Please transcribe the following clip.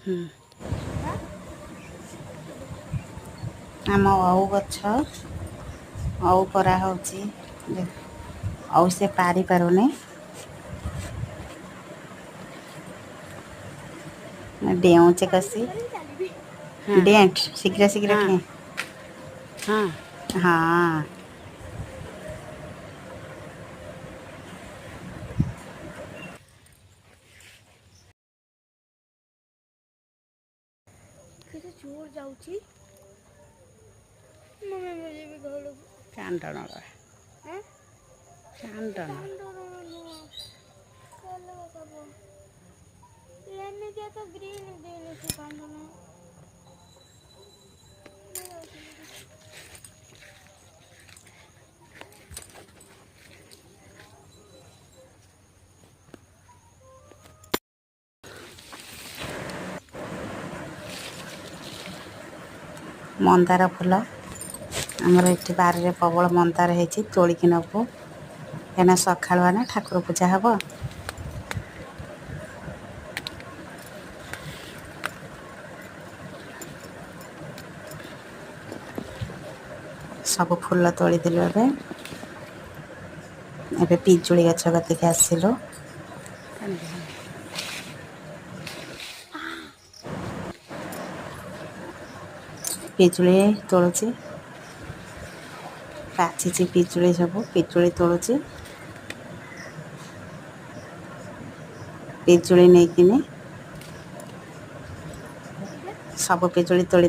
हम्म। आम अऊ गछ अऊ परा होଉଛି अऊ से पारी पारुनी डेउचे कसी हाँ डेंट शीघ्र शीघ्र हाँ ठे हाँ। हाँ କେତେ ଜୋର ଯାଉଛି ମମି ମୁଁ ଯିବି ଘରକୁ। ଚାନ୍ଦଣ ଚାନ୍ଦଣ ନୁହଁ କଲର ସବୁ ଏମିତିଆ ତ ଗ୍ରୀନ୍ ଗ୍ରୀନ୍ ସେ ଚାନ୍ଦନ। मंदार फूल आमर एठी बारे प्रबल मंदार होती तोलिकी नबू कहना सकालुआ ना ठाकुर पूजा हब सब फूल तोड़देलु एबे पिजुली गछ कतिके आसिलु पिजुली तोड़ुची पाचिची पिजुली सब पिजुली तोड़ुची पिजुली नहीं किने सब पिजुली तोड़ी